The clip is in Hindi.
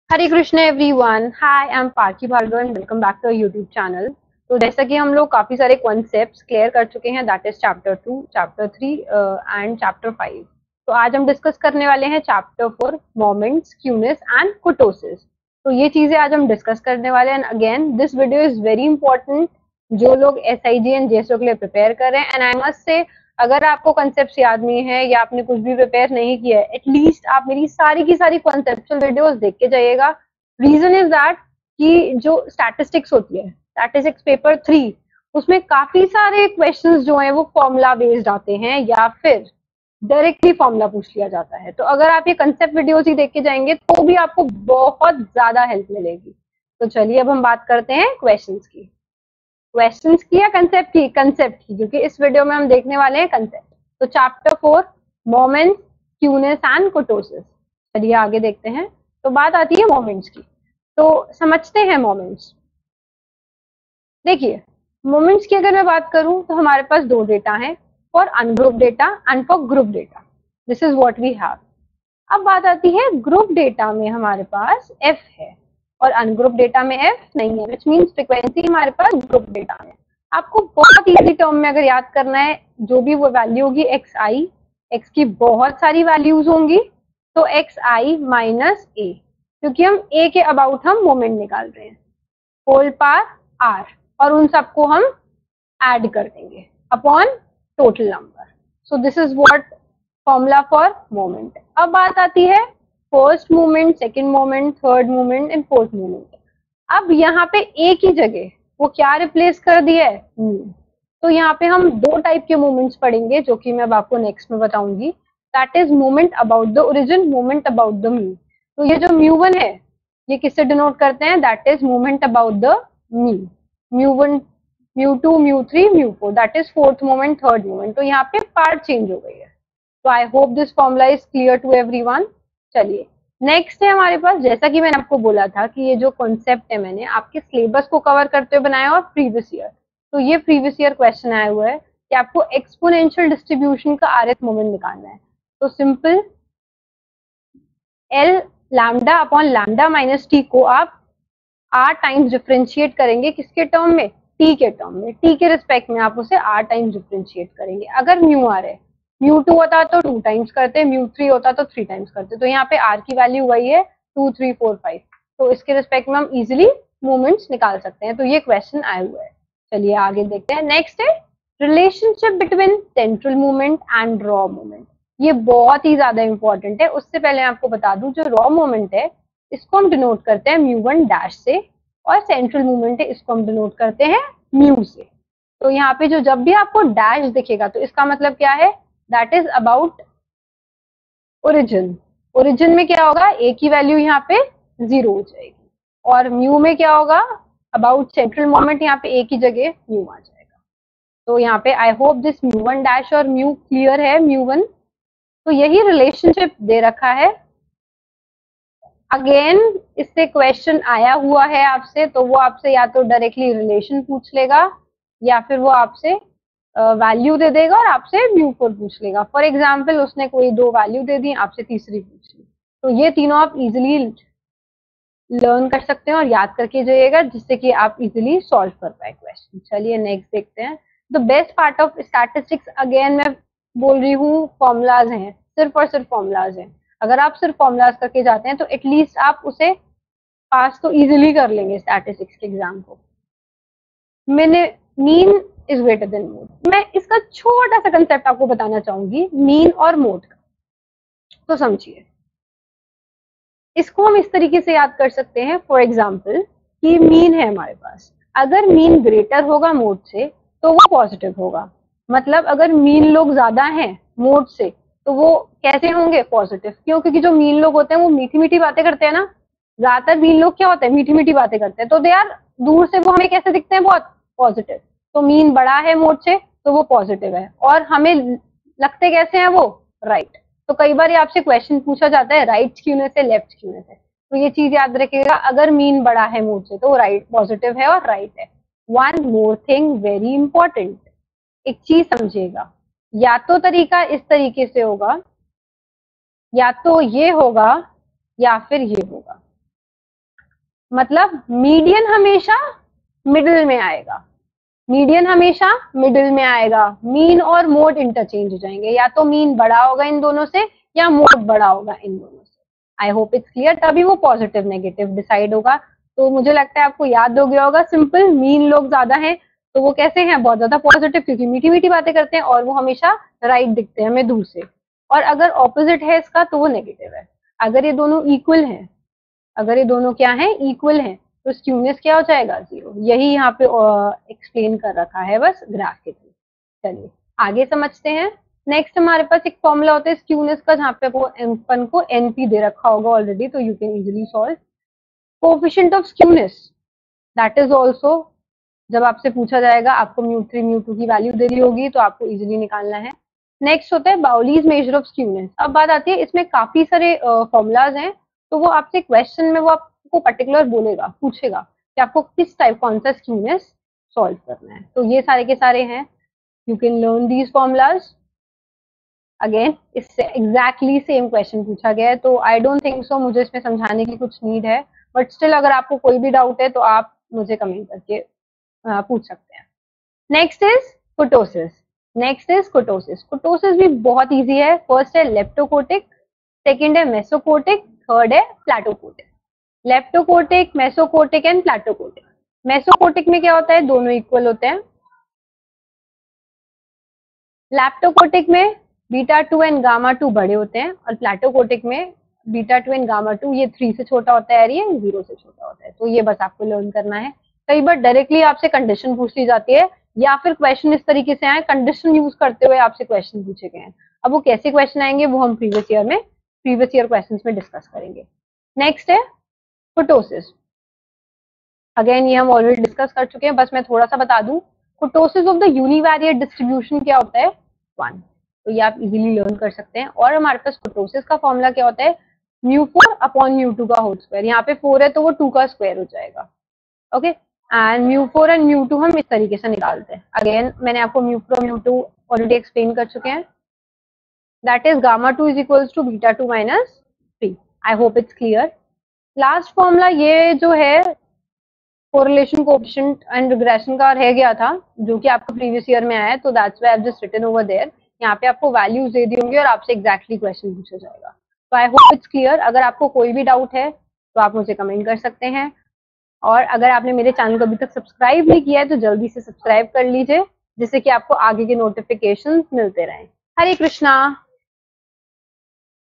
Hare Krishna everyone, hi I am Parki Bhargav and welcome back to YouTube channel. तो जैसा कि हम लोग काफी सारे कॉन्सेप्ट्स क्लियर कर चुके हैं, that is chapter 2, chapter 3 and chapter 5। तो आज हम डिस्कस करने वाले हैं चैप्टर 4, मोमेंट्स, क्यूनेस एंड कुटोसिस। तो ये चीजें आज हम डिस्कस करने वाले हैं। Again this video is very important जो लोग SIG एंड JSO के लिए प्रिपेयर कर रहे हैं। एंड आई मस्ट से, अगर आपको कॉन्सेप्ट्स याद नहीं है या आपने कुछ भी प्रिपेयर नहीं किया है, एटलीस्ट आप मेरी सारी की सारी कॉन्सेप्चुअल वीडियोस देख के जाइएगा। रीजन इज दैट कि जो स्टैटिस्टिक्स होती है, स्टैटिस्टिक्स पेपर 3, उसमें काफी सारे क्वेश्चंस जो हैं वो फॉर्मूला बेस्ड आते हैं या फिर डायरेक्टली फॉर्मूला पूछ लिया जाता है। तो अगर आप ये कंसेप्ट वीडियोस ही देख के जाएंगे तो भी आपको बहुत ज्यादा हेल्प मिलेगी। तो चलिए अब हम बात करते हैं क्वेश्चंस की या कंसेप्ट की, क्योंकि इस वीडियो में हम देखने वाले हैं कंसेप्ट। तो चैप्टर 4, मोमेंट्स, क्यूनेस एंड कुटोसिस। चलिए आगे देखते हैं। तो बात आती है मोमेंट्स की, तो समझते हैं मोमेंट्स। देखिए, मोमेंट्स की अगर मैं बात करूं तो हमारे पास दो डेटा हैं, for ungroup data and for group data. This is what we have. अब बात आती है ग्रुप डेटा में हमारे पास f है और अनग्रुप डेटा में f नहीं है, विच मीन्स फ्रीक्वेंसी हमारे पास ग्रुप डेटा में। आपको बहुत इजी टर्म में अगर याद करना है, जो भी वो वैल्यू होगी xi, x की बहुत सारी वैल्यूज होंगी, तो xi माइनस a, क्योंकि हम a के अबाउट हम मोमेंट निकाल रहे हैं, होल पावर r, और उन सबको हम ऐड कर देंगे upon total number. So this is what formula for moment. अब बात आती है first movement, second movement, third movement and fourth movement. अब यहाँ पे ए की जगह वो क्या रिप्लेस कर दिया है, तो यहाँ पे हम दो टाइप के मूवमेंट्स पढ़ेंगे जो कि मैं अब आपको नेक्स्ट में बताऊंगी। That is movement about the origin, movement about the mu. तो ये जो म्यू1 है ये किससे डिनोट करते हैं, that is movement about the mu. Mu, mu, mu, mu, that is fourth moment, third moment. तो यहाँ पे पार्ट चेंज हो गई है। तो I hope this formula is clear to everyone. चलिए नेक्स्ट है हमारे पास, जैसा कि मैंने आपको बोला था कि ये जो कॉन्सेप्ट है मैंने आपके सिलेबस को कवर करते हुए बनाया और प्रीवियस ईयर। तो ये प्रीवियस ईयर क्वेश्चन आया हुआ है कि आपको एक्सपोनेंशियल डिस्ट्रीब्यूशन का RS मोमेंट निकालना है। तो simple L lambda upon lambda minus T को आप R टाइम्स डिफ्रेंशिएट करेंगे, किसके टर्म में, T के टर्म में। T के रिस्पेक्ट में आप उसे R टाइम्स डिफ्रेंशिएट करेंगे। अगर म्यू R है, म्यू2 होता तो 2 टाइम्स करते, म्यू3 होता तो 3 टाइम्स करते। तो यहाँ पे R की वैल्यू वही है 2, 3, 4, 5। तो इसके रिस्पेक्ट में हम इजिली मूवमेंट्स निकाल सकते हैं। तो ये क्वेश्चन आया हुआ है। चलिए आगे देखते हैं। नेक्स्ट है relationship between central movement and raw movement. ये बहुत ही ज्यादा इंपॉर्टेंट है। उससे पहले मैं आपको बता दूं, जो रॉ मूवमेंट है इसको हम डिनोट करते हैं म्यू1 डैश से, और सेंट्रल मूवमेंट है इसको हम डिनोट करते हैं म्यू से। तो यहाँ पे जो जब भी आपको डैश दिखेगा तो इसका मतलब क्या है, that is about origin. Origin में क्या होगा, ए की वैल्यू यहाँ पे 0 हो जाएगी, और म्यू में क्या होगा, अबाउट सेंट्रल मोमेंट, यहाँ पे ए की जगह म्यू आ जाएगा। तो यहाँ पे आई होप दिस म्यू1 डैश और म्यू क्लियर है, म्यू1। तो यही रिलेशनशिप दे रखा है। अगेन इससे क्वेश्चन आया हुआ है आपसे, तो वो आपसे या तो डायरेक्टली रिलेशन पूछ लेगा या फिर वो आपसे वैल्यू दे देगा और आपसे म्यू4 पूछ लेगा। फॉर एग्जाम्पल उसने कोई दो वैल्यू दे दी, आपसे तीसरी पूछ ली। तो ये तीनों आप इजिली लर्न कर सकते हैं और याद करके जाइएगा, जिससे कि आप इजिली सॉल्व कर पाए क्वेश्चन। चलिए नेक्स्ट देखते हैं। The best part of statistics, again मैं बोल रही हूँ, फॉर्मूलाज हैं, सिर्फ और सिर्फ फॉर्मूलाज हैं। अगर आप सिर्फ फॉर्मूलाज करके जाते हैं तो एटलीस्ट आप उसे पास तो इजिली कर लेंगे स्टैटिस्टिक्स के एग्जाम को। मैंने mean is greater than mode, मैं इसका छोटा सा कंसेप्ट आपको बताना चाहूंगी, मीन और मोड का। तो समझिए, इसको हम इस तरीके से याद कर सकते हैं। फॉर एग्जाम्पल कि मीन है हमारे पास, अगर मीन ग्रेटर होगा मोड से तो वो पॉजिटिव होगा। मतलब अगर मीन लोग ज्यादा हैं मोड से तो वो कैसे होंगे, पॉजिटिव। क्यों, क्योंकि जो मीन लोग होते हैं वो मीठी मीठी बातें करते हैं ना। ज्यादातर मीन लोग क्या होते हैं, मीठी मीठी बातें करते हैं। तो दे आर, दूर से वो हमें कैसे दिखते हैं, बहुत पॉजिटिव। तो मीन बड़ा है मोड से तो वो पॉजिटिव है, और हमें लगते कैसे हैं वो, राइट। तो कई बार आपसे क्वेश्चन पूछा जाता है राइट क्यूनेस से, लेफ्ट क्यूनेस से। तो ये चीज याद रखिएगा, अगर मीन बड़ा है मोड से तो राइट पॉजिटिव है और राइट है। One more thing very important, एक चीज समझिएगा, या तो तरीका इस तरीके से होगा, या तो ये होगा या फिर ये होगा। मतलब मीडियन हमेशा मिडिल में आएगा, मीडियन हमेशा मिडिल में आएगा। मीन और मोड इंटरचेंज हो जाएंगे, या तो मीन बड़ा होगा इन दोनों से या मोड बड़ा होगा इन दोनों से। आई होप इट्स क्लियर, तभी वो पॉजिटिव नेगेटिव डिसाइड होगा। तो मुझे लगता है आपको याद हो गया होगा, सिंपल, मीन लोग ज्यादा हैं तो वो कैसे हैं, बहुत ज्यादा पॉजिटिव, क्योंकि मीठी मीठी बातें करते हैं और वो हमेशा राइट दिखते हैं हमें दूर से। और अगर ऑपोजिट है इसका तो वो नेगेटिव है। अगर ये दोनों इक्वल हैं, अगर ये दोनों क्या है, इक्वल हैं, तो स्क्यूनेस क्या हो जाएगा, 0। यही यहाँ पे एक्सप्लेन कर रखा है बस ग्राफ के थ्रू। चलिए आगे समझते हैं। नेक्स्ट हमारे पास एक फॉर्मूला होता है स्क्यूनेस का, जहाँ पे वो एम को एनपी दे रखा होगा ऑलरेडी, तो you can easily solve. Coefficient of skewness, that is also, जब आपसे पूछा जाएगा, आपको μ3 μ2 की वैल्यू दे दी होगी तो आपको इजिली निकालना है। नेक्स्ट होता है बाउलीज मेजर ऑफ स्क्यूनेस। अब बात आती है, इसमें काफी सारे फॉर्मूलाज हैं, तो वो आपसे क्वेश्चन में वो आपको पर्टिकुलर बोलेगा, पूछेगा कि आपको किस टाइप, कौन सा स्क्यूनेस सॉल्व करना है। तो ये सारे के सारे हैं, you can learn these formulas. Again इससे एग्जैक्टली सेम क्वेश्चन पूछा गया है, तो आई डोंट थिंक सो मुझे इसमें समझाने की कुछ नीड है, बट स्टिल अगर आपको कोई भी डाउट है तो आप मुझे कमेंट करके पूछ सकते हैं। Next is kurtosis. Next is kurtosis. Kurtosis भी बहुत इजी है। फर्स्ट है लेप्टोकोटिक, सेकंड है मेसोकोटिक, थर्ड है platykurtic. Leptokurtic, mesokurtic and platykurtic. Mesokurtic में क्या होता है, दोनों इक्वल होते हैं। लैप्टोकोटिक में बीटा 2 एंड गामा 2 बड़े होते हैं, और प्लाटोकोटिक में बीटा 2 एंड गामा 2 ये 3 से छोटा होता है, ये 0 से छोटा होता है। तो ये बस आपको लर्न करना है। कई बार डायरेक्टली आपसे कंडीशन पूछ ली जाती है, या फिर क्वेश्चन इस तरीके से आए, कंडीशन यूज करते हुए आपसे क्वेश्चन पूछे गए हैं। अब वो कैसे क्वेश्चन आएंगे वो हम प्रीवियस ईयर क्वेश्चंस में डिस्कस करेंगे। नेक्स्ट है कुटोसिस। अगेन ये हम ऑलरेडी डिस्कस कर चुके हैं, बस मैं थोड़ा सा बता दूं। कुटोसिस ऑफ द यूनिवेरिएट डिस्ट्रीब्यूशन क्या होता है, 1। तो ये आप इजीली लर्न कर सकते हैं। और हमारे पास कुटोसिस का फॉर्मूला क्या होता है, μ4 अपॉन μ2 का होल स्क्वायर। यहाँ पे 4 है तो वो 2 का स्क्वायर हो जाएगा। ओके, एंड μ4 एंड μ2 हम इस तरीके से निकालते हैं। अगेन मैंने आपको μ4 और μ2 ऑलरेडी एक्सप्लेन कर चुके हैं। That is gamma 2 is equals to beta 2 minus 3। I hope it's clear. Last formula ये जो है कोरिलेशन कोएफिशिएंट एंड रिग्रेशन का रह गया था, जो कि आपको प्रीवियस ईयर में आया है, तो that's why I have just written over there. यहाँ पे आपको वैल्यूज दे दी होंगी और आपसे एग्जैक्टली क्वेश्चन पूछा जाएगा। तो आई होप इट्स क्लियर। अगर आपको कोई भी डाउट है तो आप मुझे कमेंट कर सकते हैं, और अगर आपने मेरे चैनल को अभी तक सब्सक्राइब नहीं किया है तो जल्दी से सब्सक्राइब कर लीजिए, जिससे कि आपको आगे के नोटिफिकेशंस मिलते रहें। हरे कृष्णा।